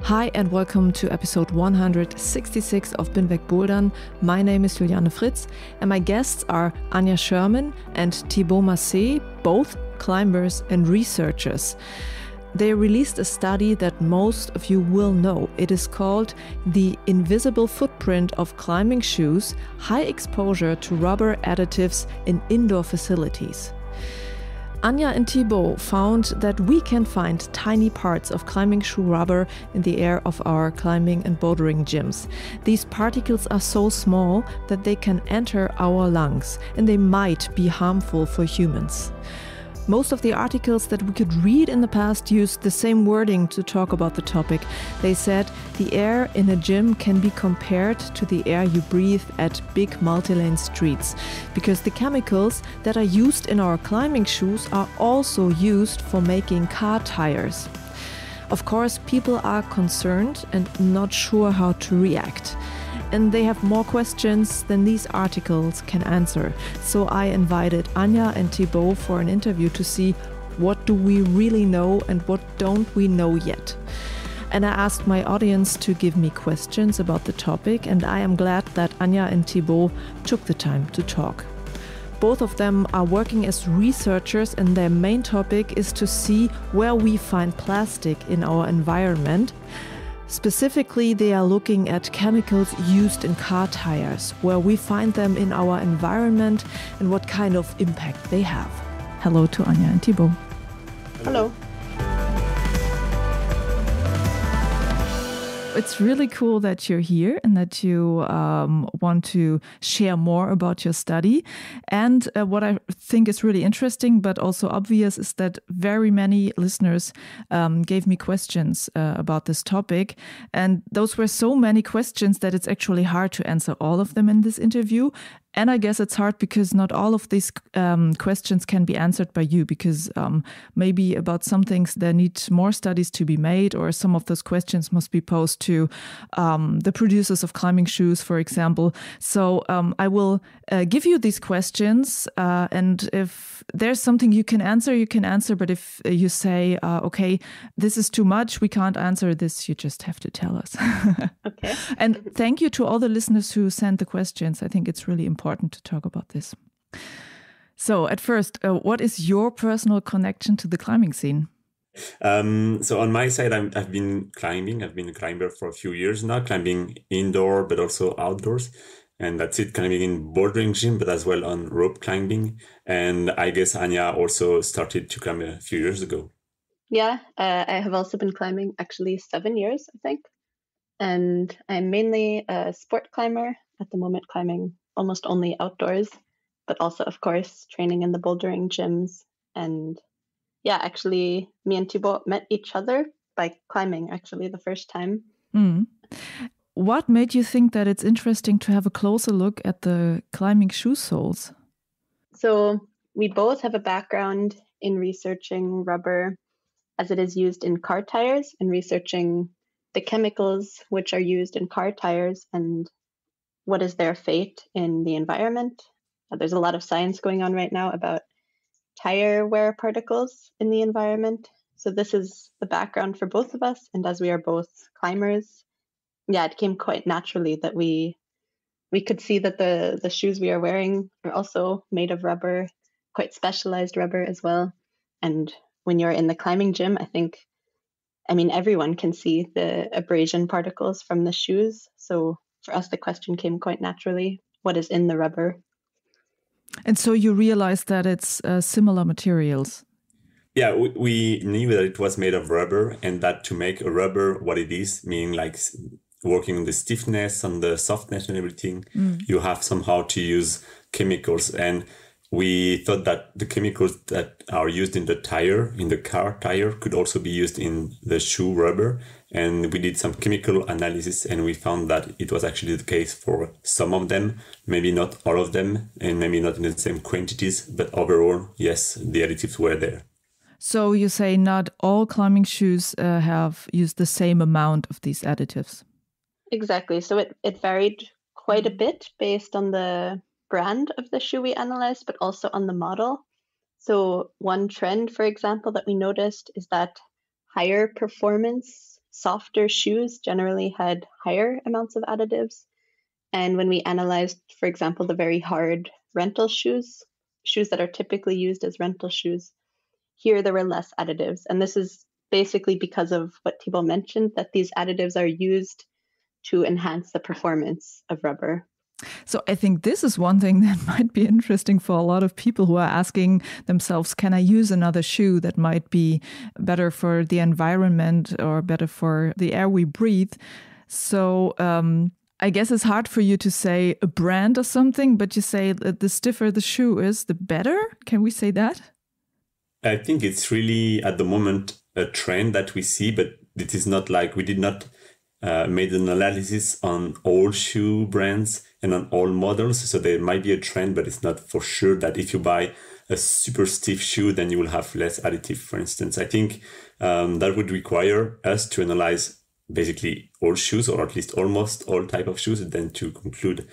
Hi and welcome to episode 166 of Bin weg Bouldern. My name is Juliane Fritz and my guests are Anya Sherman and Thibault Masset, both climbers and researchers. They released a study that most of you will know. It is called The Invisible Footprint of Climbing Shoes, High Exposure to Rubber Additives in Indoor Facilities. Anya and Thibault found that we can find tiny parts of climbing shoe rubber in the air of our climbing and bouldering gyms. These particles are so small that they can enter our lungs and they might be harmful for humans. Most of the articles that we could read in the past used the same wording to talk about the topic. They said the air in a gym can be compared to the air you breathe at big multi-lane streets, because the chemicals that are used in our climbing shoes are also used for making car tires. Of course, people are concerned and not sure how to react. And they have more questions than these articles can answer. So I invited Anya and Thibault for an interview to see what do we really know and what don't we know yet. And I asked my audience to give me questions about the topic, and I am glad that Anya and Thibault took the time to talk. Both of them are working as researchers, and their main topic is to see where we find plastic in our environment. Specifically, they are looking at chemicals used in car tires, where we find them in our environment and what kind of impact they have. Hello to Anya and Thibault. Hello. It's really cool that you're here and that you want to share more about your study. And what I think is really interesting, but also obvious, is that very many listeners gave me questions about this topic. And those were so many questions that it's actually hard to answer all of them in this interview. And I guess it's hard because not all of these questions can be answered by you, because maybe about some things there need more studies to be made, or some of those questions must be posed to the producers of climbing shoes, for example. So I will give you these questions, and if there's something you can answer. But if you say, okay, this is too much, we can't answer this, you just have to tell us. Okay. And thank you to all the listeners who sent the questions. I think it's really important to talk about this. So at first, what is your personal connection to the climbing scene? So on my side, I've been climbing. I've been a climber for a few years now, climbing indoor, but also outdoors. And that's it, climbing in bouldering gym, but as well on rope climbing. And I guess Anya also started to climb a few years ago. Yeah, I have also been climbing actually 7 years, I think. And I'm mainly a sport climber at the moment, climbing almost only outdoors, but also, of course, training in the bouldering gyms. And yeah, actually, me and Thibault met each other by climbing, actually, the first time. Mm. What made you think that it's interesting to have a closer look at the climbing shoe soles? So we both have a background in researching rubber as it is used in car tires, and researching the chemicals which are used in car tires and what is their fate in the environment. There's a lot of science going on right now about tire wear particles in the environment. So this is the background for both of us. And as we are both climbers, yeah, it came quite naturally that we could see that the shoes we are wearing are also made of rubber, quite specialized rubber as well. And when you're in the climbing gym, I mean, everyone can see the abrasion particles from the shoes. So for us, the question came quite naturally, what is in the rubber? And so you realized that it's similar materials. Yeah, we knew that it was made of rubber, and that to make a rubber what it is, meaning like working on the stiffness, on the softness and everything, you have somehow to use chemicals. And we thought that the chemicals that are used in the tire, in the car tire, could also be used in the shoe rubber. And we did some chemical analysis, and we found that it was actually the case for some of them, maybe not all of them, and maybe not in the same quantities, but overall, yes, the additives were there. So you say not all climbing shoes have used the same amount of these additives? Exactly. So it varied quite a bit based on the brand of the shoe we analyzed, but also on the model. So one trend, for example, that we noticed is that higher performance softer shoes generally had higher amounts of additives. And when we analyzed, for example, the very hard rental shoes that are typically used as rental shoes, here there were less additives. And this is basically because of what Thibault mentioned, that these additives are used to enhance the performance of rubber. So I think this is one thing that might be interesting for a lot of people who are asking themselves, can I use another shoe that might be better for the environment or better for the air we breathe? So I guess it's hard for you to say a brand or something, but you say that the stiffer the shoe is, the better. Can we say that? I think it's really at the moment a trend that we see, but it is not like we did not made an analysis on all shoe brands and on all models. So there might be a trend, but it's not for sure that if you buy a super stiff shoe, then you will have less additive, for instance. I think that would require us to analyze basically all shoes, or at least almost all type of shoes, and then to conclude.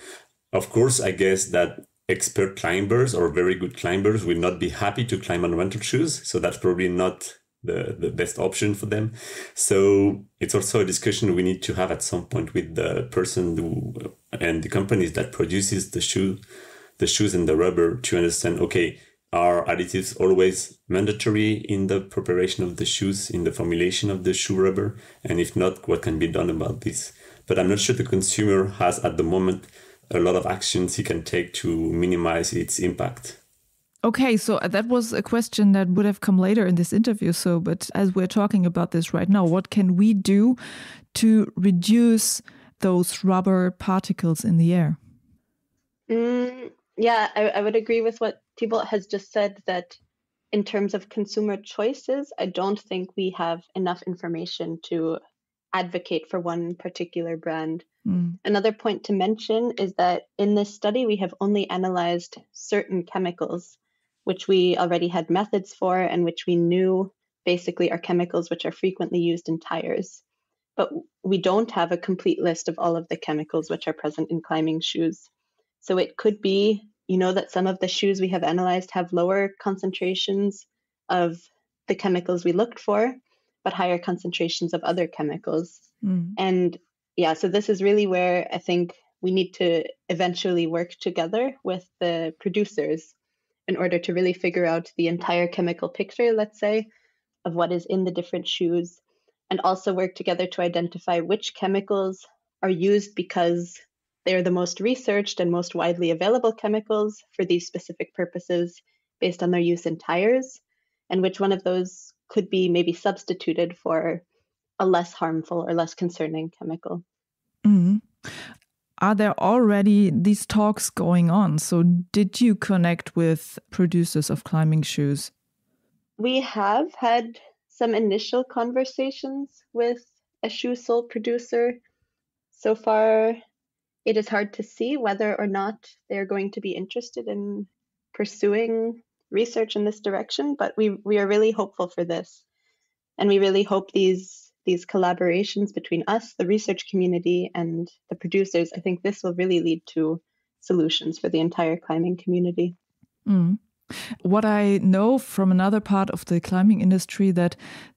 Of course, I guess that expert climbers or very good climbers will not be happy to climb on rental shoes. So that's probably not the best option for them. So it's also a discussion we need to have at some point with the person and the companies that produces the shoes and the rubber to understand, okay, are additives always mandatory in the preparation of the shoes, in the formulation of the shoe rubber? And if not, what can be done about this? But I'm not sure the consumer has at the moment a lot of actions he can take to minimize its impact. Okay, so that was a question that would have come later in this interview. So, but as we're talking about this right now, what can we do to reduce those rubber particles in the air? Yeah, I would agree with what Thibault has just said, that in terms of consumer choices, I don't think we have enough information to advocate for one particular brand. Another point to mention is that in this study, we have only analyzed certain chemicals, which we already had methods for and which we knew basically are chemicals which are frequently used in tires. But we don't have a complete list of all of the chemicals which are present in climbing shoes. So it could be, that some of the shoes we have analyzed have lower concentrations of the chemicals we looked for, but higher concentrations of other chemicals. And yeah, so this is really where I think we need to eventually work together with the producers in order to really figure out the entire chemical picture, let's say, of what is in the different shoes, and also work together to identify which chemicals are used because they are the most researched and most widely available chemicals for these specific purposes based on their use in tires, and which one of those could be maybe substituted for a less harmful or less concerning chemical. Are there already these talks going on? So did you connect with producers of climbing shoes? We have had some initial conversations with a shoe sole producer. So far, it is hard to see whether or not they're going to be interested in pursuing research in this direction, but we are really hopeful for this. And we really hope these collaborations between us, the research community, and the producers, I think this will really lead to solutions for the entire climbing community. What I know from another part of the climbing industry, that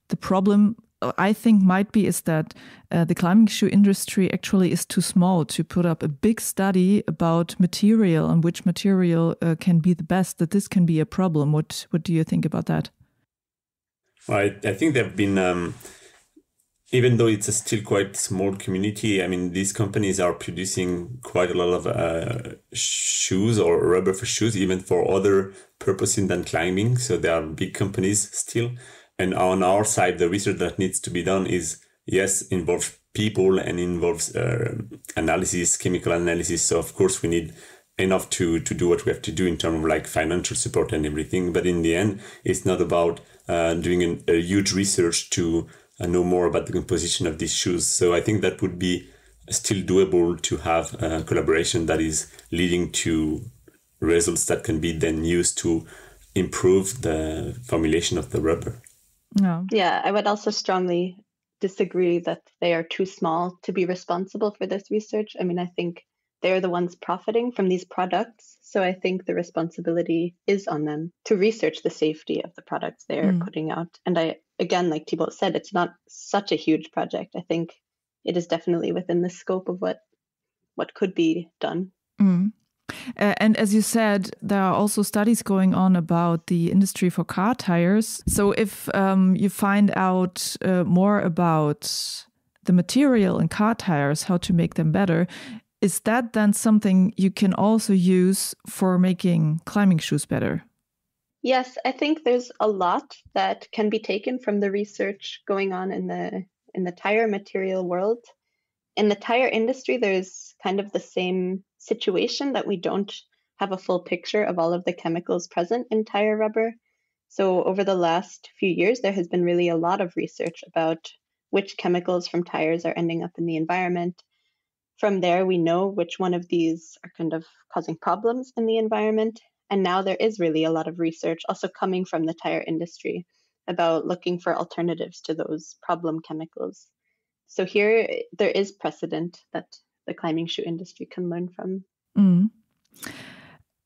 the problem I think might be is that the climbing shoe industry actually is too small to put up a big study about material and which material can be the best, that this can be a problem. What do you think about that? Well, I think there have been, even though it's a still quite small community, I mean, these companies are producing quite a lot of shoes or rubber for shoes, even for other purposes than climbing. So they are big companies still. And on our side, the research that needs to be done involves people and involves analysis, chemical analysis. So of course we need enough to do what we have to do in terms of like financial support and everything. But in the end, it's not about doing a huge research to know more about the composition of these shoes. So I think that would be still doable to have a collaboration that is leading to results that can be then used to improve the formulation of the rubber. No. Yeah, I would also strongly disagree that they are too small to be responsible for this research. I mean, I think they're the ones profiting from these products. So I think the responsibility is on them to research the safety of the products they are putting out. And I again, like Thibault said, it's not such a huge project. I think it is definitely within the scope of what could be done. Mm. And as you said, there are also studies going on about the industry for car tires. So if you find out more about the material in car tires, how to make them better, is that then something you can also use for making climbing shoes better? Yes, I think there's a lot that can be taken from the research going on in the tire material world. In the tire industry, there's kind of the same situation that we don't have a full picture of all of the chemicals present in tire rubber. So over the last few years, there has been really a lot of research about which chemicals from tires are ending up in the environment. From there, we know which one of these are kind of causing problems in the environment. And now there is really a lot of research also coming from the tire industry about looking for alternatives to those problem chemicals. So here, there is precedent that the climbing shoe industry can learn from. Mm.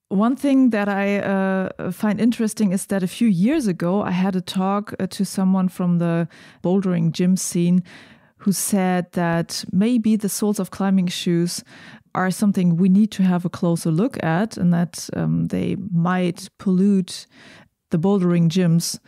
One thing that I find interesting is that a few years ago, I had a talk to someone from the bouldering gym scene who said that maybe the soles of climbing shoes are something we need to have a closer look at, and that they might pollute the bouldering gyms.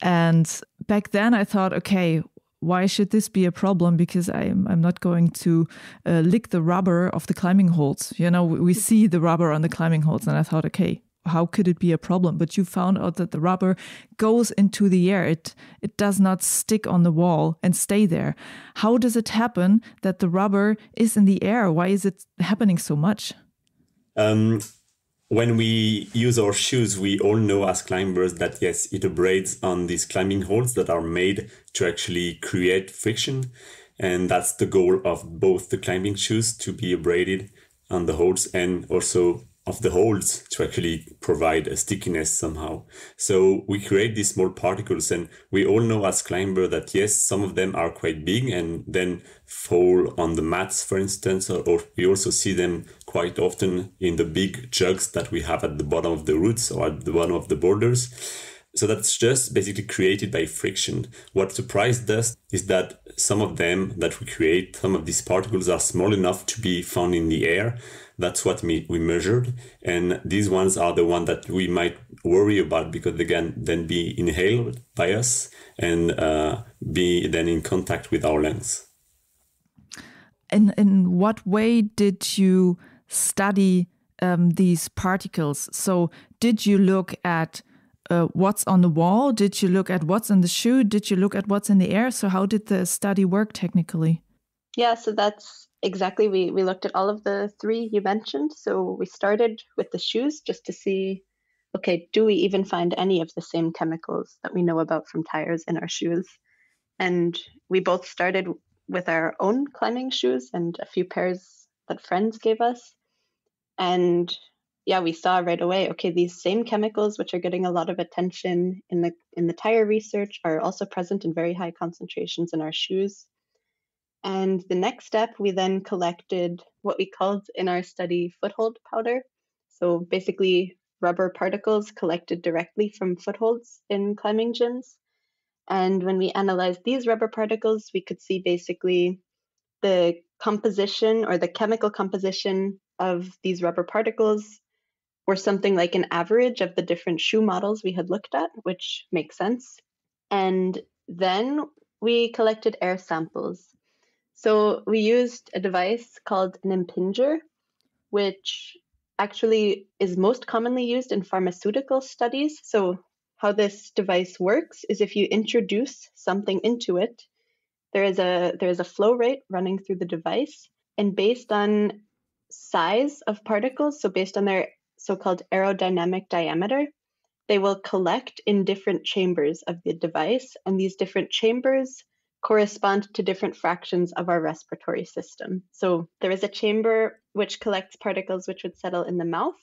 And back then I thought, okay, why should this be a problem? Because I'm not going to lick the rubber of the climbing holds. You know, we see the rubber on the climbing holds, and I thought, okay, how could it be a problem? But you found out that the rubber goes into the air. It does not stick on the wall and stay there. How does it happen that the rubber is in the air? Why is it happening so much? When we use our shoes, we all know as climbers that, yes, it abrades on these climbing holds that are made to actually create friction. And that's the goal of both the climbing shoes, to be abraded on the holds, and also of the holds to actually provide a stickiness somehow. So we create these small particles, and we all know as climber that, yes, some of them are quite big and then fall on the mats, for instance, or we also see them quite often in the big jugs that we have at the bottom of the routes or at the bottom of the boulders. So that's just basically created by friction. What surprised us is that some of them that we create, some of these particles are small enough to be found in the air. That's what we measured. And these ones are the ones that we might worry about, because they can then be inhaled by us and be then in contact with our lungs. In what way did you study these particles? So did you look at what's on the wall? Did you look at what's in the shoe? Did you look at what's in the air? So how did the study work technically? Yeah, so that's exactly, we looked at all of the three you mentioned. So we started with the shoes just to see, okay, do we even find any of the same chemicals that we know about from tires in our shoes? And we both started with our own climbing shoes and a few pairs that friends gave us. And yeah, we saw right away, okay, these same chemicals, which are getting a lot of attention in the tire research, are also present in very high concentrations in our shoes. And the next step, we then collected what we called in our study foothold powder. So basically rubber particles collected directly from footholds in climbing gyms. And when we analyzed these rubber particles, we could see basically the composition or the chemical composition of these rubber particles were something like an average of the different shoe models we had looked at, which makes sense. And then we collected air samples. So we used a device called an impinger, which actually is most commonly used in pharmaceutical studies. So how this device works is if you introduce something into it, there is a flow rate running through the device, and based on size of particles, so based on their so-called aerodynamic diameter, they will collect in different chambers of the device, and these different chambers correspond to different fractions of our respiratory system. So there is a chamber which collects particles which would settle in the mouth.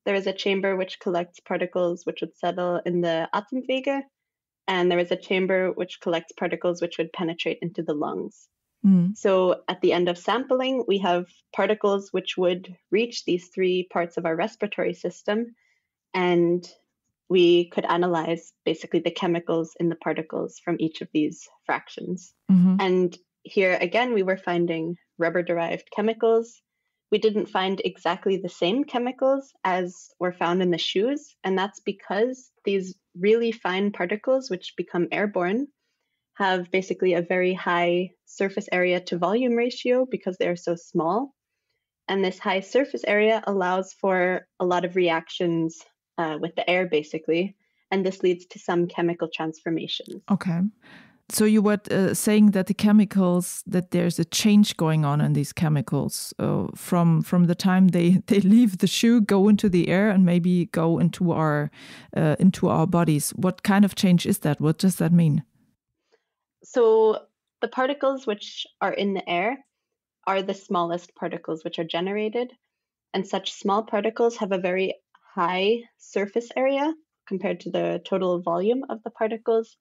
There is a chamber which collects particles which would settle in the Atemwege. And there is a chamber which collects particles which would penetrate into the lungs. So at the end of sampling, we have particles which would reach these three parts of our respiratory system. And we could analyze basically the chemicals in the particles from each of these fractions. And here again, we were finding rubber-derived chemicals. We didn't find exactly the same chemicals as were found in the shoes, and that's because these really fine particles, which become airborne, have basically a very high surface area to volume ratio because they're so small. And this high surface area allows for a lot of reactions with the air, basically, and this leads to some chemical transformations. Okay. So you were saying that the chemicals, that there's a change going on in these chemicals from the time they leave the shoe, go into the air, and maybe go into our bodies. What kind of change is that? What does that mean? So the particles which are in the air are the smallest particles which are generated, and such small particles have a very high surface area compared to the total volume of the particles.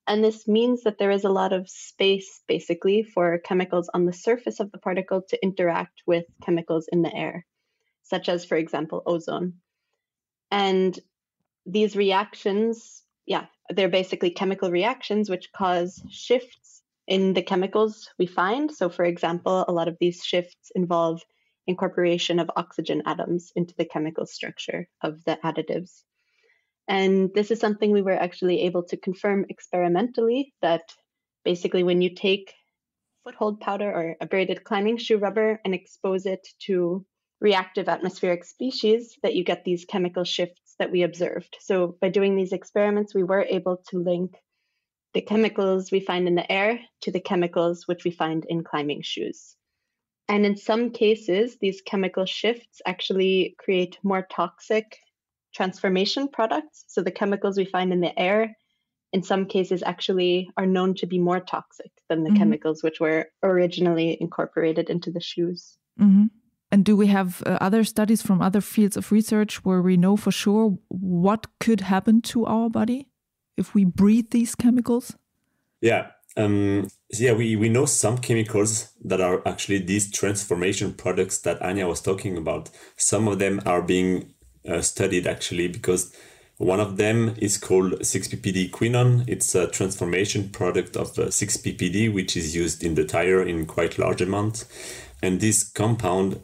And this means that there is a lot of space, basically, for chemicals on the surface of the particle to interact with chemicals in the air, such as, for example, ozone. And these reactions, they're basically chemical reactions which cause shifts in the chemicals we find. So, for example, a lot of these shifts involve incorporation of oxygen atoms into the chemical structure of the additives. And this is something we were actually able to confirm experimentally, that basically when you take foothold powder or abraded climbing shoe rubber and expose it to reactive atmospheric species, that you get these chemical shifts that we observed. So by doing these experiments, we were able to link the chemicals we find in the air to the chemicals which we find in climbing shoes. And in some cases, these chemical shifts actually create more toxic transformation products. So the chemicals we find in the air, in some cases, actually are known to be more toxic than the chemicals which were originally incorporated into the shoes. And do we have other studies from other fields of research where we know for sure what could happen to our body if we breathe these chemicals? Yeah. We know some chemicals that are actually these transformation products that Anya was talking about. Some of them are being studied actually, because one of them is called 6-ppd quinone. It's a transformation product of 6-ppd, which is used in the tire in quite large amounts. And this compound,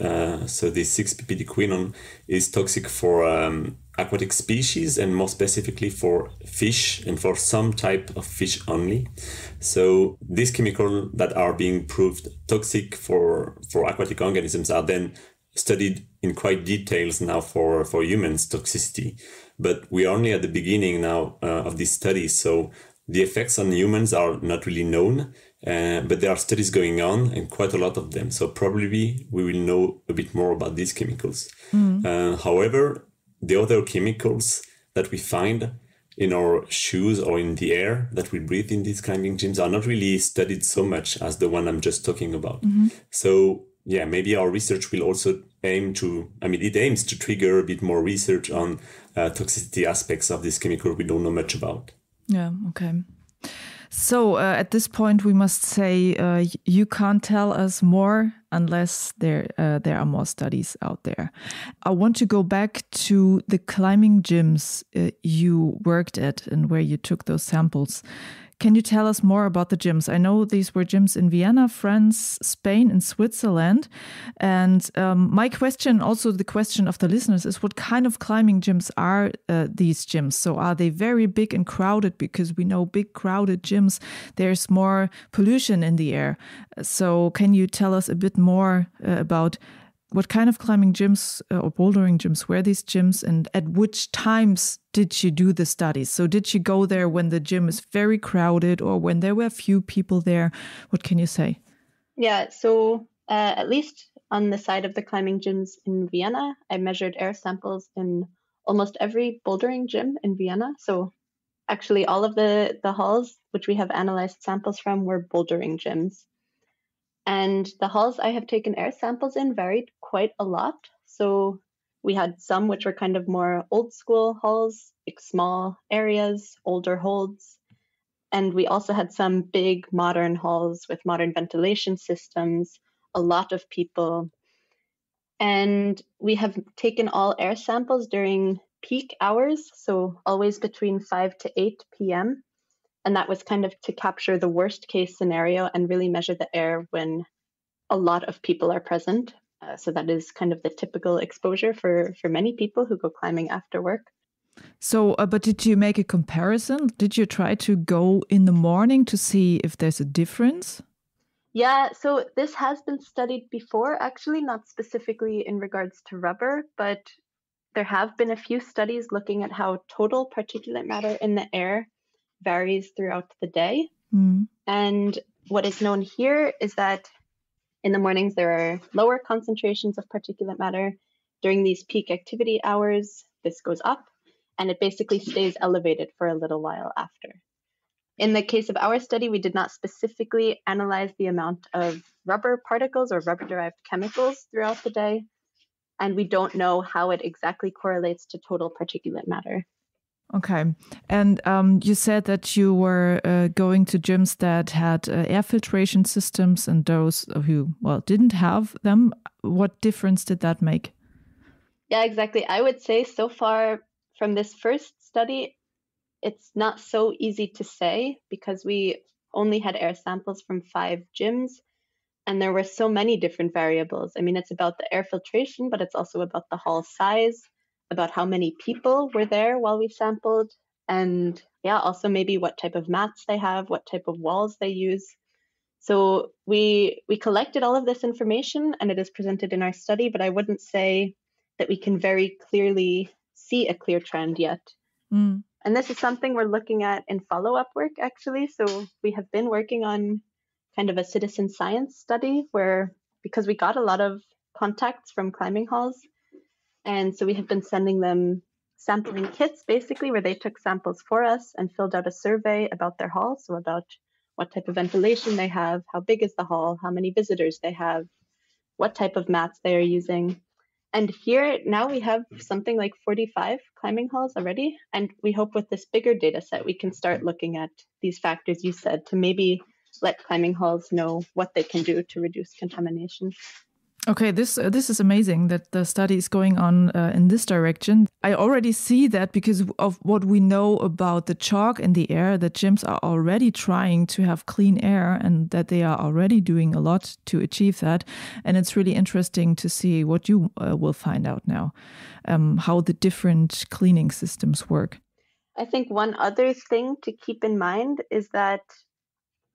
so this 6-ppd quinone, is toxic for aquatic species, and more specifically for fish, and for some type of fish only. So these chemicals that are being proved toxic for aquatic organisms are then studied in quite details now for humans toxicity. But we are only at the beginning now of this study. So the effects on humans are not really known, but there are studies going on, and quite a lot of them. So probably we will know a bit more about these chemicals. However, the other chemicals that we find in our shoes or in the air that we breathe in these climbing gyms are not really studied so much as the one I'm just talking about. So maybe our research will also aims to trigger a bit more research on toxicity aspects of this chemical we don't know much about. Yeah, okay. So at this point, we must say you can't tell us more unless there are more studies out there. I want to go back to the climbing gyms you worked at and where you took those samples. Can you tell us more about the gyms? I know these were gyms in Vienna, France, Spain, and Switzerland. And my question, also the question of the listeners, is what kind of climbing gyms are these gyms? So are they very big and crowded? Because we know big crowded gyms, there's more pollution in the air. So can you tell us a bit more about what kind of climbing gyms or bouldering gyms were these gyms, and at which times did you do the studies? So did you go there when the gym is very crowded or when there were few people there? What can you say? Yeah, so at least on the side of the climbing gyms in Vienna, I measured air samples in almost every bouldering gym in Vienna. So actually all of the halls which we have analyzed samples from were bouldering gyms. And the halls I have taken air samples in varied quite a lot. So we had some which were kind of more old school halls, like small areas, older holds. And we also had some big modern halls with modern ventilation systems, a lot of people. And we have taken all air samples during peak hours, so always between 5 to 8 p.m. And that was kind of to capture the worst case scenario and really measure the air when a lot of people are present. So that is kind of the typical exposure for many people who go climbing after work. So, but did you make a comparison? Did you try to go in the morning to see if there's a difference? Yeah, so this has been studied before, actually, not specifically in regards to rubber, but there have been a few studies looking at how total particulate matter in the air varies throughout the day. And what is known here is that in the mornings, there are lower concentrations of particulate matter. During these peak activity hours, this goes up, and it basically stays elevated for a little while after. In the case of our study, we did not specifically analyze the amount of rubber particles or rubber-derived chemicals throughout the day, and we don't know how it exactly correlates to total particulate matter. Okay. And you said that you were going to gyms that had air filtration systems and those who, well, didn't have them. What difference did that make? Yeah, exactly. I would say so far from this first study, it's not so easy to say because we only had air samples from 5 gyms and there were so many different variables. I mean, it's about the air filtration, but it's also about the hall size, about how many people were there while we sampled, and yeah, also maybe what type of mats they have, what type of walls they use. So we collected all of this information and it is presented in our study, but I wouldn't say that we can very clearly see a clear trend yet. And this is something we're looking at in follow-up work, actually. So we have been working on kind of a citizen science study where, because we got a lot of contacts from climbing halls, and so we have been sending them sampling kits, basically, where they took samples for us and filled out a survey about their hall, so about what type of ventilation they have, how big is the hall, how many visitors they have, what type of mats they are using. And here now we have something like 45 climbing halls already. And we hope with this bigger data set, we can start looking at these factors you said to maybe let climbing halls know what they can do to reduce contamination. Okay, this is amazing that the study is going on in this direction. I already see that because of what we know about the chalk in the air, that gyms are already trying to have clean air and that they are already doing a lot to achieve that. And it's really interesting to see what you will find out now, how the different cleaning systems work. I think one other thing to keep in mind is that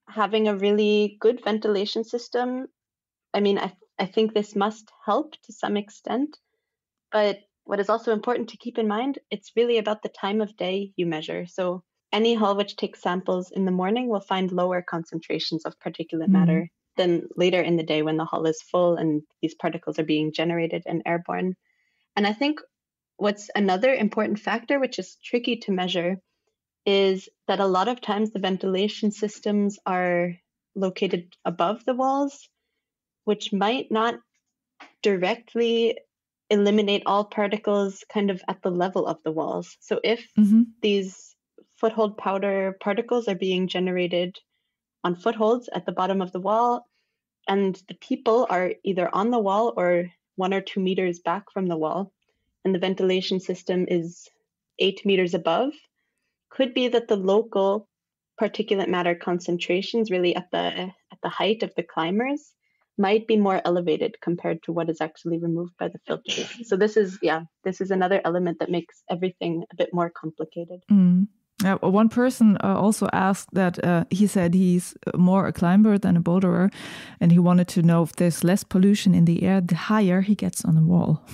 having a really good ventilation system, I mean, I think this must help to some extent, but what is also important to keep in mind, it's really about the time of day you measure. So any hall which takes samples in the morning will find lower concentrations of particulate matter than later in the day when the hall is full and these particles are being generated and airborne. And I think what's another important factor, which is tricky to measure, is that a lot of times the ventilation systems are located above the walls, which might not directly eliminate all particles kind of at the level of the walls. So if these foothold powder particles are being generated on footholds at the bottom of the wall, and the people are either on the wall or 1 or 2 meters back from the wall, and the ventilation system is 8 meters above, could be that the local particulate matter concentrations really at the height of the climbers might be more elevated compared to what is actually removed by the filters. So this is another element that makes everything a bit more complicated. One person also asked that he said he's more a climber than a boulderer, and he wanted to know if there's less pollution in the air the higher he gets on the wall.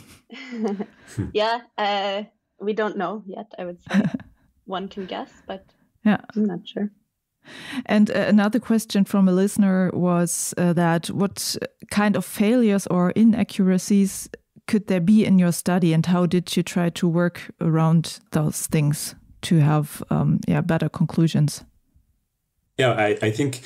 We don't know yet, I would say. One can guess, but I'm not sure. And another question from a listener was that what kind of failures or inaccuracies could there be in your study, and how did you try to work around those things to have better conclusions? Yeah, I think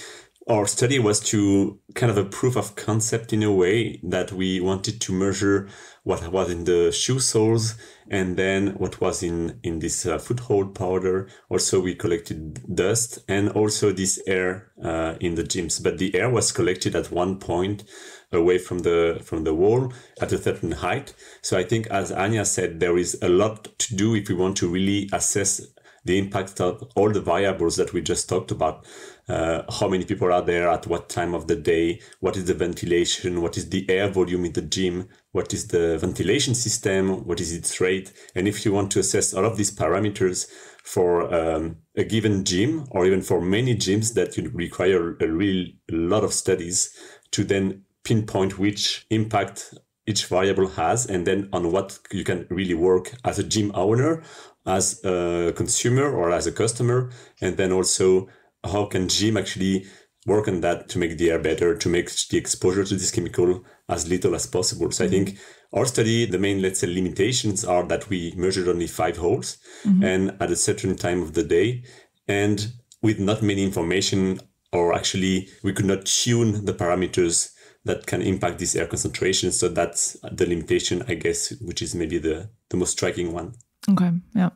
our study was to kind of a proof of concept in a way that we wanted to measure what was in the shoe soles and then what was in this foothold powder. Also, we collected dust and also this air in the gyms. But the air was collected at one point away from the wall at a certain height. So I think, as Anya said, there is a lot to do if we want to really assess the impact of all the variables that we just talked about. How many people are there at what time of the day? What is the ventilation? What is the air volume in the gym? What is the ventilation system? What is its rate? And if you want to assess all of these parameters for a given gym, or even for many gyms that you require a lot of studies to then pinpoint which impact each variable has, and then on what you can really work as a gym owner, as a consumer or as a customer, and then also how can gym actually work on that to make the air better, to make the exposure to this chemical as little as possible. So I think our study, the main, let's say, limitations are that we measured only 5 holes and at a certain time of the day, and with not many information, or actually we could not tune the parameters that can impact this air concentration. So that's the limitation, I guess, which is maybe the most striking one. Okay, yeah.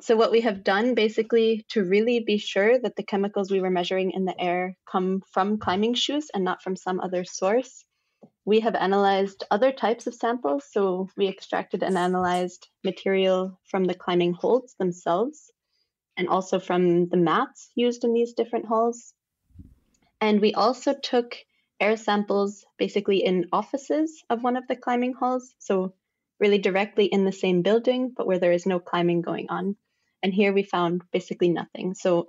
So what we have done basically to really be sure that the chemicals we were measuring in the air come from climbing shoes and not from some other source, we have analyzed other types of samples. So we extracted and analyzed material from the climbing holds themselves and also from the mats used in these different halls. And we also took air samples basically in offices of one of the climbing halls. So really directly in the same building, but where there is no climbing going on. And here we found basically nothing. So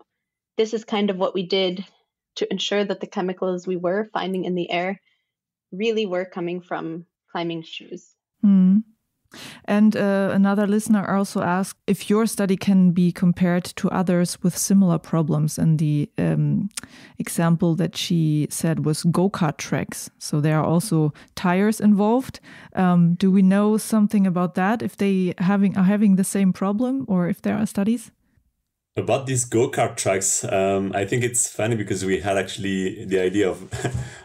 this is kind of what we did to ensure that the chemicals we were finding in the air really were coming from climbing shoes. And another listener also asked if your study can be compared to others with similar problems. And the example that she said was go-kart tracks. So there are also tires involved. Do we know something about that, if they are having the same problem, or if there are studies? About these go-kart tracks, I think it's funny because we had actually the idea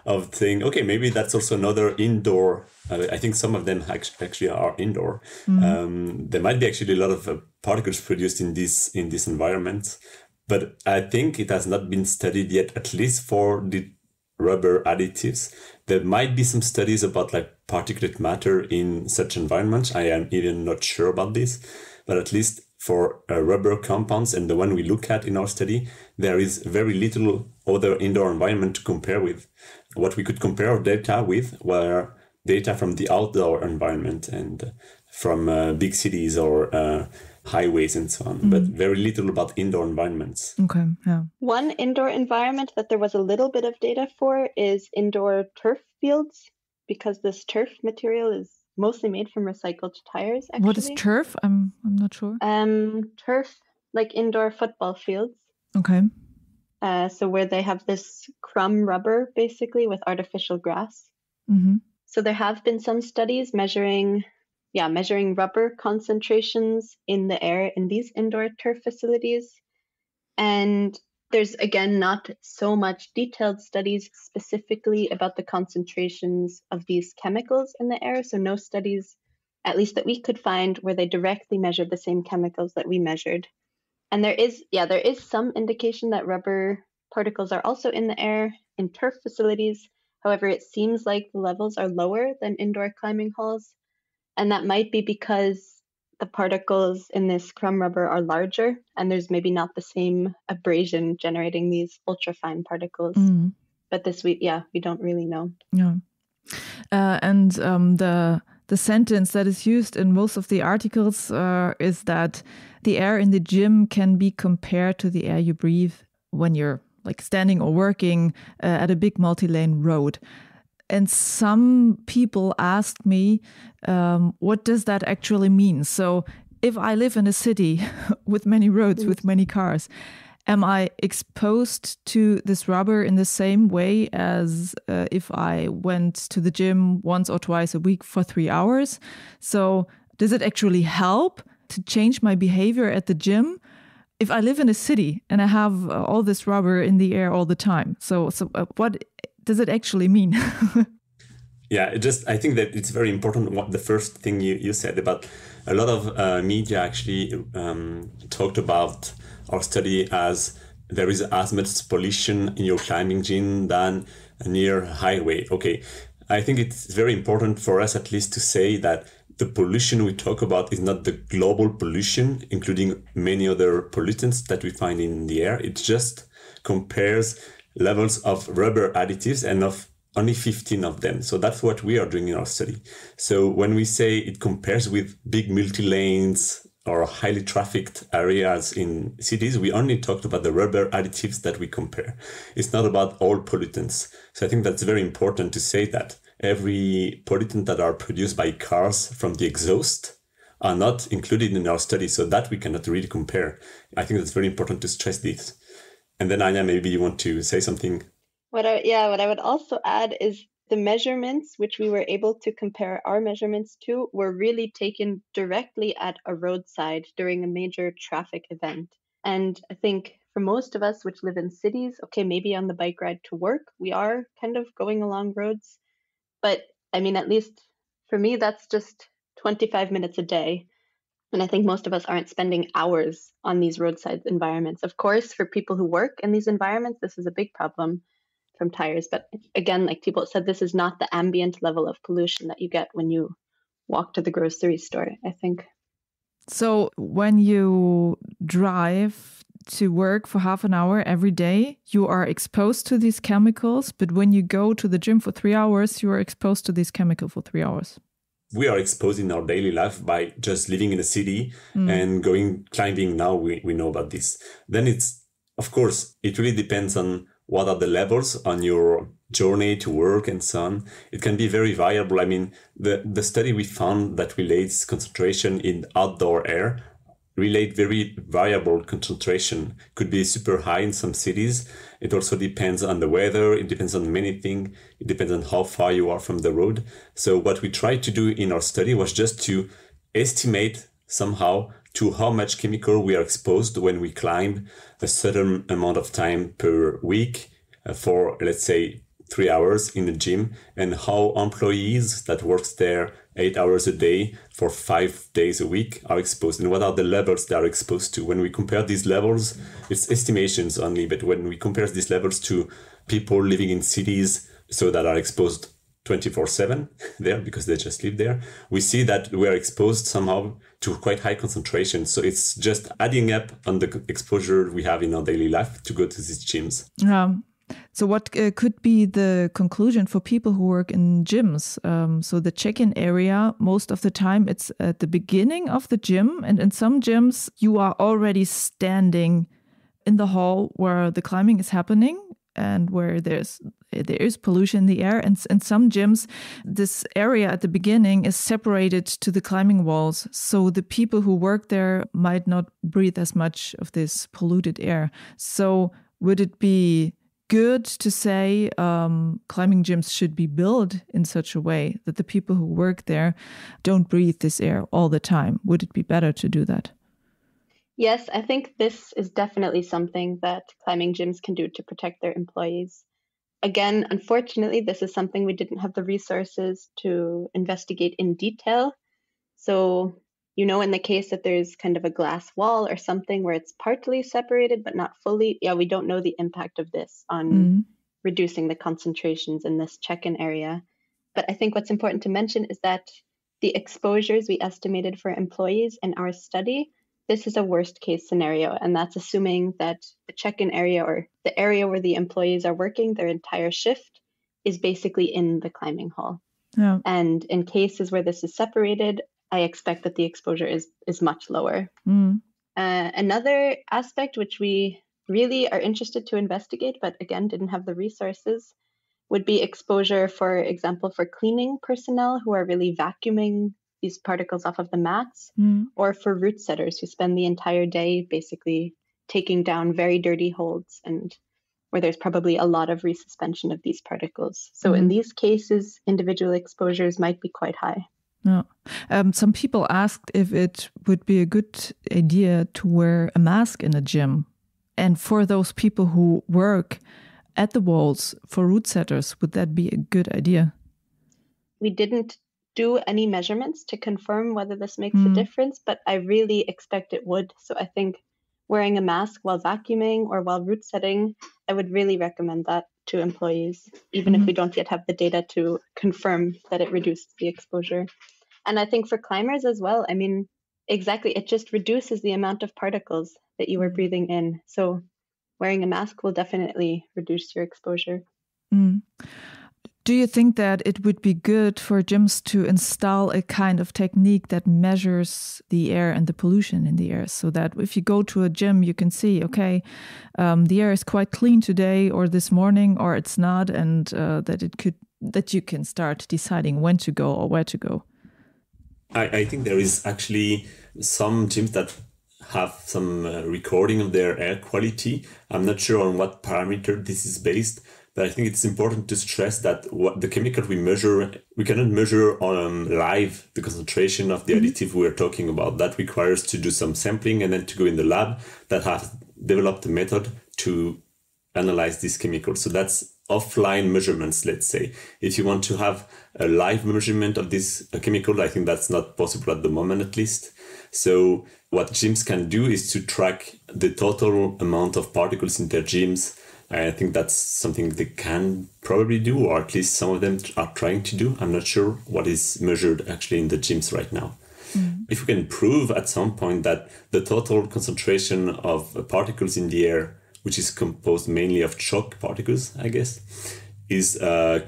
of saying, okay, maybe that's also another indoor. I think some of them actually are indoor. There might be actually a lot of particles produced in this environment, but I think it has not been studied yet, at least for the rubber additives. There might be some studies about like particulate matter in such environments. I am even not sure about this, but at least for rubber compounds and the one we look at in our study, there is very little other indoor environment to compare with. What we could compare our data with were data from the outdoor environment and from big cities or highways and so on, but very little about indoor environments. Okay, yeah. One indoor environment that there was a little bit of data for is indoor turf fields, because this turf material is mostly made from recycled tires, actually. What is turf? I'm not sure. Turf, like indoor football fields. Okay. So where they have this crumb rubber, basically, with artificial grass. So there have been some studies measuring rubber concentrations in the air in these indoor turf facilities. And there's, again, not so much detailed studies specifically about the concentrations of these chemicals in the air. So no studies, at least that we could find, where they directly measured the same chemicals that we measured. And there is some indication that rubber particles are also in the air in turf facilities. However, it seems like the levels are lower than indoor climbing halls. And that might be because the particles in this crumb rubber are larger, and there's maybe not the same abrasion generating these ultrafine particles. But this, we don't really know. Yeah. And the sentence that is used in most of the articles is that the air in the gym can be compared to the air you breathe when you're like standing or working at a big multi-lane road. And some people asked me, what does that actually mean? So if I live in a city with many roads, with many cars, am I exposed to this rubber in the same way as if I went to the gym once or twice a week for 3 hours? So does it actually help to change my behavior at the gym? if I live in a city and I have all this rubber in the air all the time, so what does it actually mean? Yeah, I think that it's very important. What the first thing you said about a lot of media actually talked about our study as there is as much pollution in your climbing gym than near a highway. Okay, I think it's very important for us at least to say that the pollution we talk about is not the global pollution, including many other pollutants that we find in the air. It just compares levels of rubber additives and of only 15 of them. So that's what we are doing in our study. So when we say it compares with big multi-lanes or highly trafficked areas in cities, we only talked about the rubber additives that we compare. It's not about all pollutants. So I think that's very important to say that every pollutant that are produced by cars from the exhaust are not included in our study, so that we cannot really compare. I think that's very important to stress this. And then Anya, maybe you want to say something. What I would also add is the measurements, which we were able to compare our measurements to, were really taken directly at a roadside during a major traffic event. And I think for most of us, which live in cities, okay, maybe on the bike ride to work, we are kind of going along roads. But I mean, at least for me, that's just 25 minutes a day. And I think most of us aren't spending hours on these roadside environments. Of course, for people who work in these environments, this is a big problem from tires. But again, like Thibault said, this is not the ambient level of pollution that you get when you walk to the grocery store, I think. So when you drive to work for half an hour every day, you are exposed to these chemicals. But when you go to the gym for 3 hours, you are exposed to this chemical for 3 hours. We are exposed in our daily life by just living in a city and going climbing. Now we know about this. Then of course, it really depends on what are the levels on your journey to work and so on. It can be very variable. I mean, the study we found that relates concentration in outdoor air relate very variable concentration. Could be super high in some cities. It also depends on the weather. It depends on many things. It depends on how far you are from the road. So what we tried to do in our study was just to estimate somehow to how much chemical we are exposed when we climb a certain amount of time per week for, let's say, 3 hours in the gym, and how employees that works there 8 hours a day for 5 days a week are exposed, and what are the levels they are exposed to. When we compare these levels, it's estimations only, but when we compare these levels to people living in cities, so that are exposed 24/7 there because they just live there, we see that we are exposed somehow to quite high concentration. So it's just adding up on the exposure we have in our daily life to go to these gyms. So what could be the conclusion for people who work in gyms? So the check-in area, most of the time it's at the beginning of the gym. And in some gyms, you are already standing in the hall where the climbing is happening and where there is pollution in the air. And in some gyms, this area at the beginning is separated to the climbing walls. So the people who work there might not breathe as much of this polluted air. So would it be good to say climbing gyms should be built in such a way that the people who work there don't breathe this air all the time? Would it be better to do that? Yes, I think this is definitely something that climbing gyms can do to protect their employees. Again, unfortunately, this is something we didn't have the resources to investigate in detail. So, in the case that there's kind of a glass wall or something where it's partly separated but not fully, we don't know the impact of this on reducing the concentrations in this check-in area. But I think what's important to mention is that the exposures we estimated for employees in our study, this is a worst case scenario, and that's assuming that the check-in area or the area where the employees are working their entire shift is basically in the climbing hall. Yeah. And in cases where this is separated, I expect that the exposure is much lower. Another aspect which we really are interested to investigate, but again, didn't have the resources, would be exposure, for example, for cleaning personnel who are really vacuuming these particles off of the mats, or for route setters who spend the entire day basically taking down very dirty holds and where there's probably a lot of resuspension of these particles. So in these cases, individual exposures might be quite high. No. Some people asked if it would be a good idea to wear a mask in a gym. And for those people who work at the walls for root setters, would that be a good idea? We didn't do any measurements to confirm whether this makes a difference, but I really expect it would. So I think wearing a mask while vacuuming or while root setting, I would really recommend that to employees, even if we don't yet have the data to confirm that it reduces the exposure. And I think for climbers as well, I mean, exactly, it just reduces the amount of particles that you are breathing in. So wearing a mask will definitely reduce your exposure. Do you think that it would be good for gyms to install a kind of technique that measures the air and the pollution in the air, so that if you go to a gym, you can see, okay, the air is quite clean today or this morning, or it's not, and that you can start deciding when to go or where to go? I think there is actually some gyms that have some recording of their air quality. I'm not sure on what parameter this is based, but I think it's important to stress that what the chemical we measure, we cannot measure on live the concentration of the additive we're talking about. That requires to do some sampling and then to go in the lab that has developed a method to analyze these chemicals. So that's offline measurements, let's say. If you want to have a live measurement of this chemical, I think that's not possible at the moment, at least. So what gyms can do is to track the total amount of particles in their gyms. I think that's something they can probably do, or at least some of them are trying to do. I'm not sure what is measured actually in the gyms right now. If we can prove at some point that the total concentration of particles in the air, which is composed mainly of chalk particles, I guess, is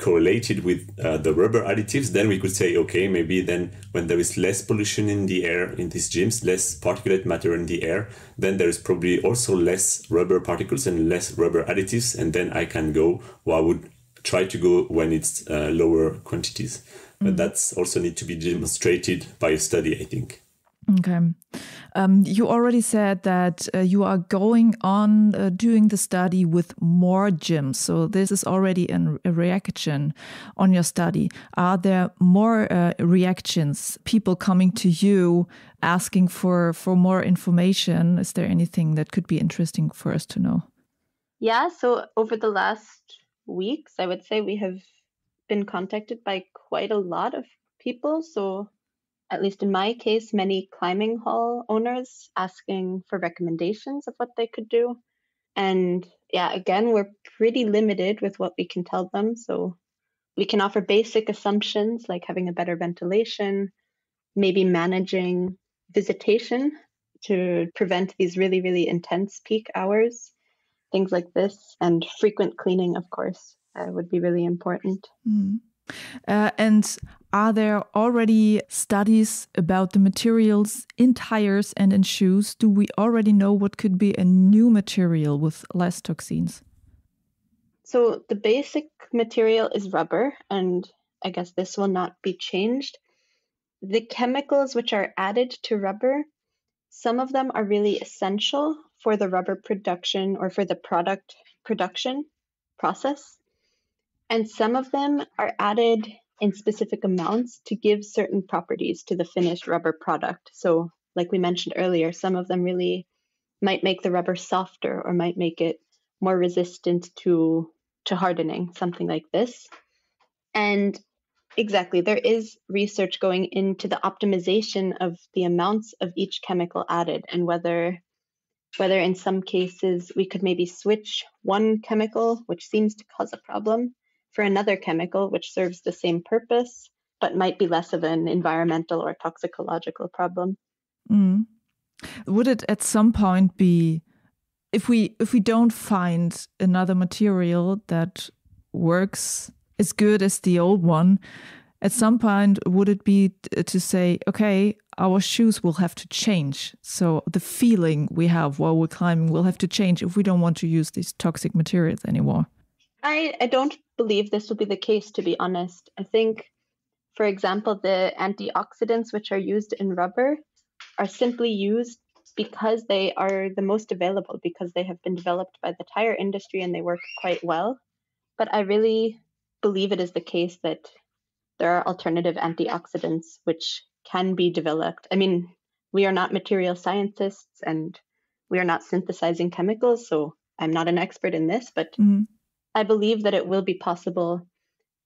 correlated with the rubber additives, then we could say, okay, maybe then when there is less pollution in the air in these gyms, less particulate matter in the air, then there is probably also less rubber particles and less rubber additives, and then I can go, or I would try to go when it's lower quantities. But that's also need to be demonstrated by a study, I think. Okay. You already said that you are going on doing the study with more gyms. So this is already a reaction on your study. Are there more reactions, people coming to you asking for more information? Is there anything that could be interesting for us to know? Yeah, so over the last weeks, I would say we have been contacted by quite a lot of people. So at least in my case, many climbing hall owners asking for recommendations of what they could do. And yeah, again, we're pretty limited with what we can tell them. So we can offer basic assumptions like having a better ventilation, maybe managing visitation to prevent these really, really intense peak hours, things like this, and frequent cleaning, of course, would be really important. And are there already studies about the materials in tires and in shoes? Do we already know what could be a new material with less toxins? So the basic material is rubber, and I guess this will not be changed. The chemicals which are added to rubber, some of them are really essential for the rubber production or for the product production process. And some of them are added in specific amounts to give certain properties to the finished rubber product. So like we mentioned earlier, some of them really might make the rubber softer or might make it more resistant to hardening, something like this. And exactly, there is research going into the optimization of the amounts of each chemical added and whether in some cases we could maybe switch one chemical, which seems to cause a problem, for another chemical which serves the same purpose, but might be less of an environmental or toxicological problem. Would it at some point be, if we don't find another material that works as good as the old one, at some point would it be to say, okay, our shoes will have to change. So the feeling we have while we're climbing will have to change if we don't want to use these toxic materials anymore? I don't believe this will be the case, to be honest. I think, for example, the antioxidants which are used in rubber are simply used because they are the most available, because they have been developed by the tire industry and they work quite well. But I really believe it is the case that there are alternative antioxidants which can be developed. I mean, we are not material scientists and we are not synthesizing chemicals, so I'm not an expert in this, but I believe that it will be possible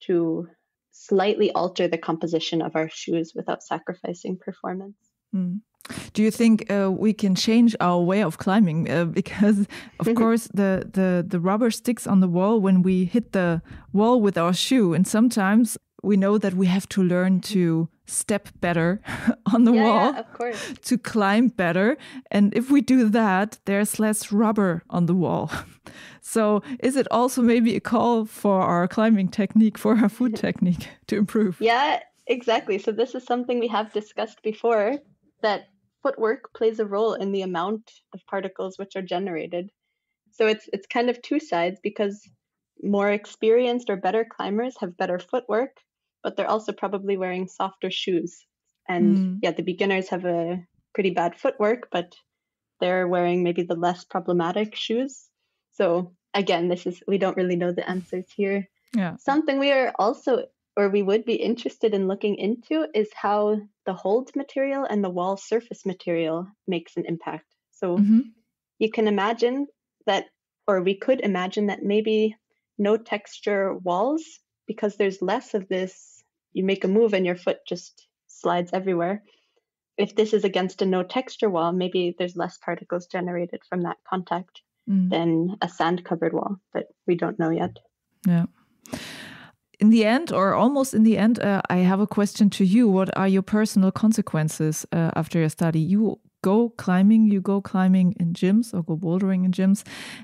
to slightly alter the composition of our shoes without sacrificing performance. Do you think we can change our way of climbing? Because, of course, the rubber sticks on the wall when we hit the wall with our shoe. And sometimes we know that we have to learn to step better on the wall, of course, to climb better. And if we do that, there's less rubber on the wall. So is it also maybe a call for our climbing technique, for our foot technique to improve? Yeah, exactly. So this is something we have discussed before, that footwork plays a role in the amount of particles which are generated. So it's kind of two sides, because more experienced or better climbers have better footwork, but they're also probably wearing softer shoes. And the beginners have a pretty bad footwork, but they're wearing maybe the less problematic shoes. So again, we don't really know the answers here. Yeah. Something we would be interested in looking into is how the hold material and the wall surface material makes an impact. So you can imagine that, or we could imagine that maybe no texture walls, because there's less of this, you make a move and your foot just slides everywhere. If this is against a no texture wall, maybe there's less particles generated from that contact than a sand covered wall, but we don't know yet. Yeah. In the end, or almost in the end, I have a question to you. What are your personal consequences after your study? You go climbing in gyms or go bouldering in gyms.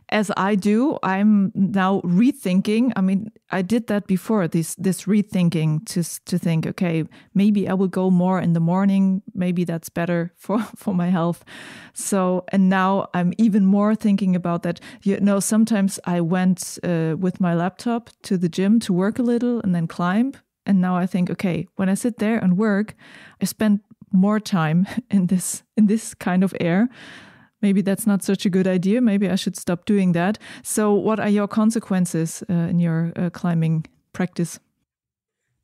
As I do, I'm now rethinking. I mean, I did that before, this rethinking to think, okay, maybe I will go more in the morning. Maybe that's better for my health. So, and now I'm even more thinking about that. You know, sometimes I went with my laptop to the gym to work a little and then climb. And now I think, okay, when I sit there and work, I spend more time in this kind of air. Maybe that's not such a good idea. Maybe I should stop doing that. So what are your consequences in your climbing practice?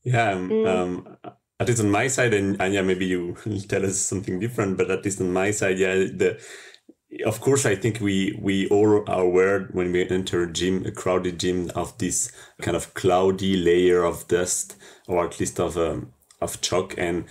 Yeah, at least on my side, and Anya, maybe you tell us something different, but at least on my side, of course, I think we all are aware when we enter a crowded gym, of this kind of cloudy layer of dust, or at least of chalk, and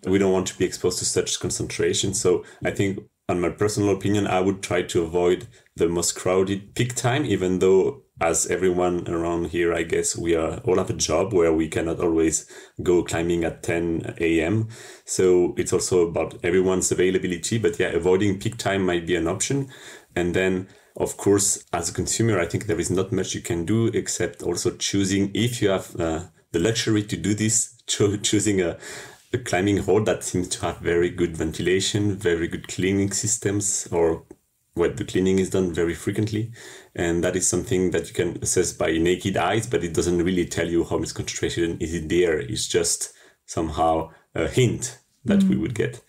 we don't want to be exposed to such concentration. So I think, on my personal opinion, I would try to avoid the most crowded peak time, even though, as everyone around here, I guess, we all have a job where we cannot always go climbing at 10 a.m. So it's also about everyone's availability. But yeah, avoiding peak time might be an option. And then, of course, as a consumer, I think there is not much you can do except also choosing, if you have the luxury to do this, choosing a climbing hole that seems to have very good ventilation, very good cleaning systems, or where the cleaning is done very frequently. And that is something that you can assess by naked eyes, but it doesn't really tell you how much concentration is it there. It's just somehow a hint that we would get.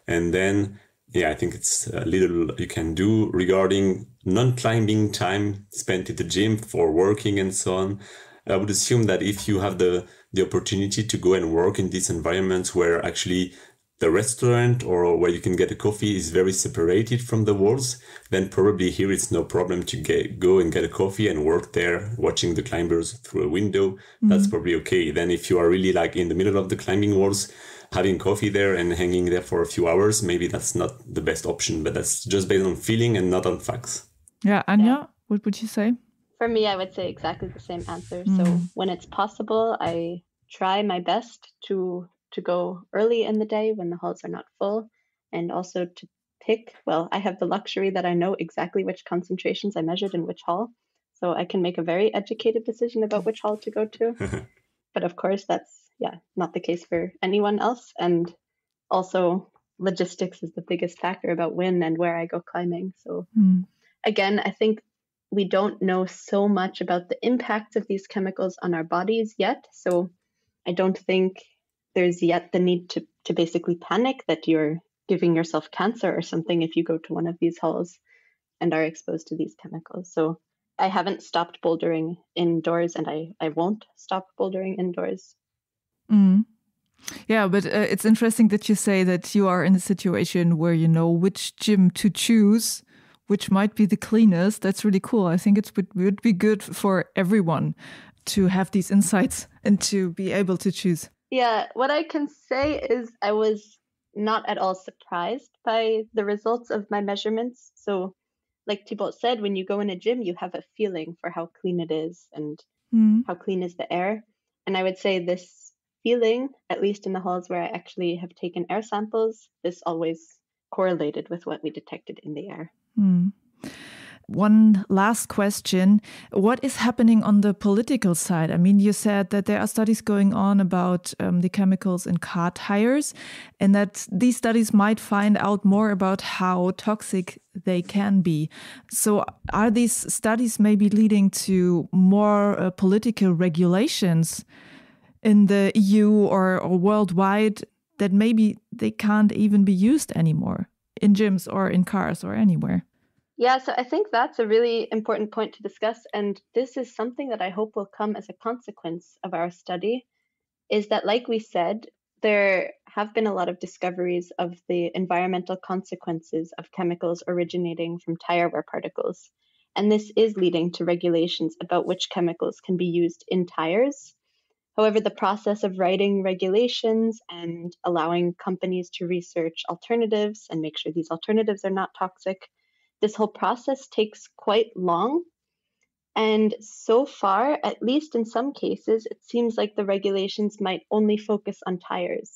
And then, I think it's a little you can do regarding non-climbing time spent at the gym for working and so on. I would assume that if you have the opportunity to go and work in these environments where actually the restaurant or where you can get a coffee is very separated from the walls, then probably here it's no problem to go and get a coffee and work there, watching the climbers through a window. That's probably okay. Then if you are really like in the middle of the climbing walls, having coffee there and hanging there for a few hours, maybe that's not the best option, but that's just based on feeling and not on facts. Yeah, Anya, what would you say? For me, I would say exactly the same answer. So when it's possible, I try my best to go early in the day when the halls are not full, and also to pick, I have the luxury that I know exactly which concentrations I measured in which hall. So I can make a very educated decision about which hall to go to. But of course, that's not the case for anyone else. And also logistics is the biggest factor about when and where I go climbing. So again, I think we don't know so much about the impacts of these chemicals on our bodies yet. So I don't think there's yet the need to basically panic that you're giving yourself cancer or something if you go to one of these halls and are exposed to these chemicals. So I haven't stopped bouldering indoors, and I won't stop bouldering indoors. Mm. Yeah, but it's interesting that you say that you are in a situation where you know which gym to choose, which might be the cleanest. That's really cool. I think it would be good for everyone to have these insights and to be able to choose. Yeah, what I can say is I was not at all surprised by the results of my measurements. So, like Thibault said, when you go in a gym, you have a feeling for how clean it is and how clean is the air. And I would say this feeling, at least in the halls where I actually have taken air samples, this always correlated with what we detected in the air. One last question. What is happening on the political side? I mean, you said that there are studies going on about the chemicals in car tires, and that these studies might find out more about how toxic they can be. So are these studies maybe leading to more political regulations in the EU or worldwide that maybe they can't even be used anymore in gyms or in cars or anywhere? Yeah, so I think that's a really important point to discuss. And this is something that I hope will come as a consequence of our study, is that, like we said, there have been a lot of discoveries of the environmental consequences of chemicals originating from tire wear particles. And this is leading to regulations about which chemicals can be used in tires. However, the process of writing regulations and allowing companies to research alternatives and make sure these alternatives are not toxic, this whole process takes quite long. And so far, at least in some cases, it seems like the regulations might only focus on tires.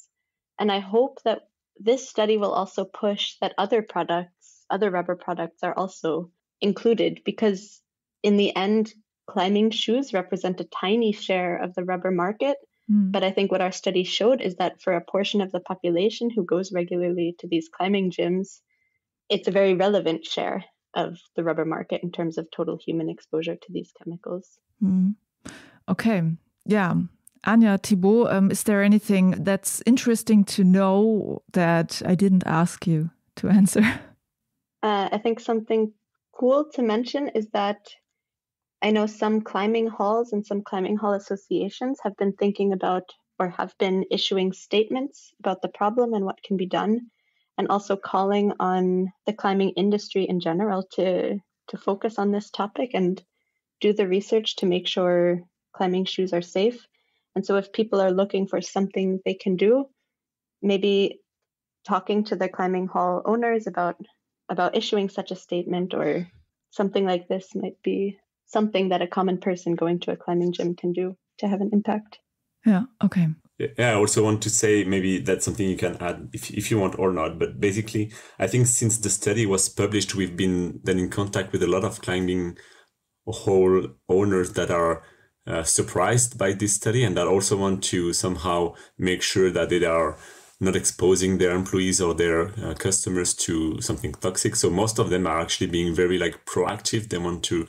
And I hope that this study will also push that other products, other rubber products, are also included, because in the end, climbing shoes represent a tiny share of the rubber market. But I think what our study showed is that for a portion of the population who goes regularly to these climbing gyms, it's a very relevant share of the rubber market in terms of total human exposure to these chemicals. Okay. Yeah. Anya, Thibault, is there anything that's interesting to know that I didn't ask you to answer? I think something cool to mention is that I know some climbing halls and some climbing hall associations have been thinking about or have been issuing statements about the problem and what can be done, and also calling on the climbing industry in general to focus on this topic and do the research to make sure climbing shoes are safe. And so if people are looking for something they can do, maybe talking to the climbing hall owners about issuing such a statement or something like this might be something that a common person going to a climbing gym can do to have an impact. Yeah, okay. Yeah, I also want to say maybe that's something you can add if you want or not. But basically, I think since the study was published, we've been then in contact with a lot of climbing hall owners that are surprised by this study and that also want to somehow make sure that they are not exposing their employees or their customers to something toxic. So most of them are actually being very proactive. They want to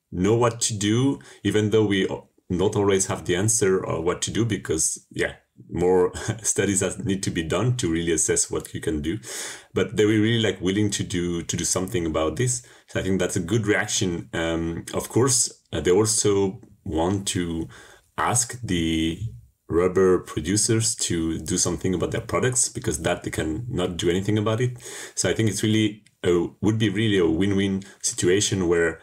know what to do, even though we not always have the answer or what to do, because more studies that need to be done to really assess what you can do. But they were really willing to do something about this. So I think that's a good reaction. Of course, they also want to ask the rubber producers to do something about their products, because that they can not do anything about it. So I think it's really would be really a win-win situation where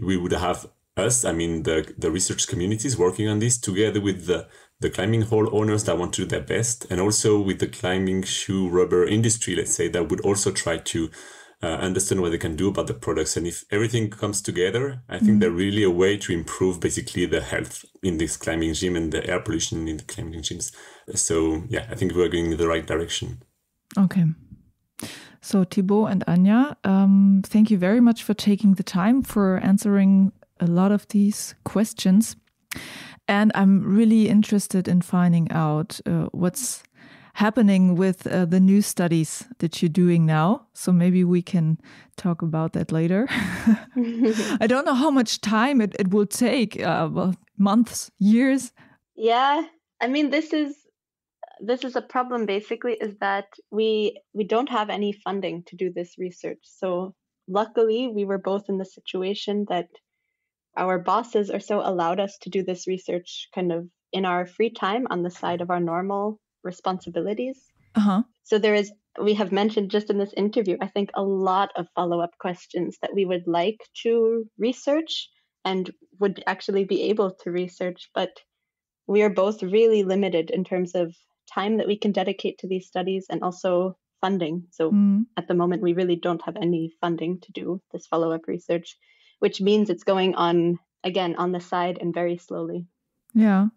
we would have us, I mean the research communities working on this together with the climbing hall owners that want to do their best, and also with the climbing shoe rubber industry, let's say, that would also try to understand what they can do about the products. And if everything comes together, I think they're really a way to improve basically the health in this climbing gym and the air pollution in the climbing gyms. So I think we're going in the right direction. Okay. So Thibault and Anya, thank you very much for taking the time for answering a lot of these questions. And I'm really interested in finding out what's happening with the new studies that you're doing now. So maybe we can talk about that later. I don't know how much time it will take, months, years. Yeah, I mean, this is a problem basically, is that we don't have any funding to do this research. So luckily we were both in the situation that our bosses or so allowed us to do this research kind of in our free time on the side of our normal responsibilities. Uh-huh. So we have mentioned just in this interview, I think, a lot of follow-up questions that we would like to research and would actually be able to research, but we are both really limited in terms of time that we can dedicate to these studies and also funding. So at the moment, we really don't have any funding to do this follow-up research, which means it's going on, again, on the side and very slowly. Yeah.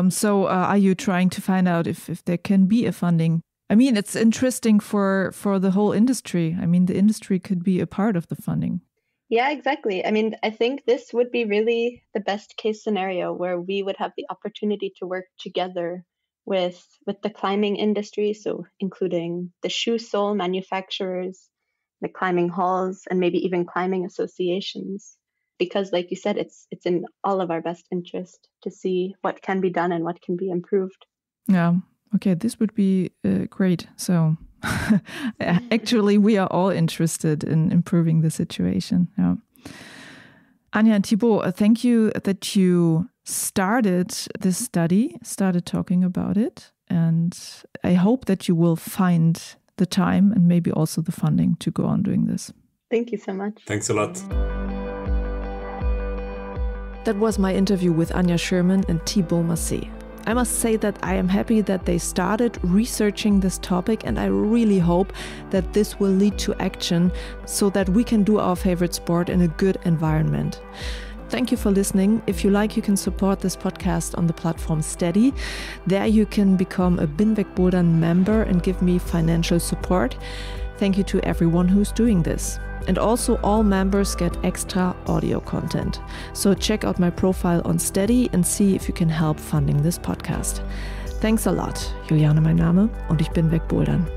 So are you trying to find out if there can be a funding? I mean, it's interesting for the whole industry. I mean, the industry could be a part of the funding. Yeah, exactly. I mean, I think this would be really the best case scenario where we would have the opportunity to work together with the climbing industry, so including the shoe sole manufacturers, the climbing halls, and maybe even climbing associations. Because like you said, it's in all of our best interest to see what can be done and what can be improved. Yeah. Okay, this would be great. So actually, we are all interested in improving the situation. Yeah. Anya and Thibault, thank you that you started this study, started talking about it. And I hope that you will find the time and maybe also the funding to go on doing this. Thank you so much. Thanks a lot. That was my interview with Anya Sherman and Thibault Masset. I must say that I am happy that they started researching this topic, and I really hope that this will lead to action so that we can do our favorite sport in a good environment. Thank you for listening. If you like, you can support this podcast on the platform Steady. There you can become a BINVEG Bouldern member and give me financial support. Thank you to everyone who's doing this. And also all members get extra audio content. So check out my profile on Steady and see if you can help funding this podcast. Thanks a lot. Juliane mein Name und ich bin weg Bouldern.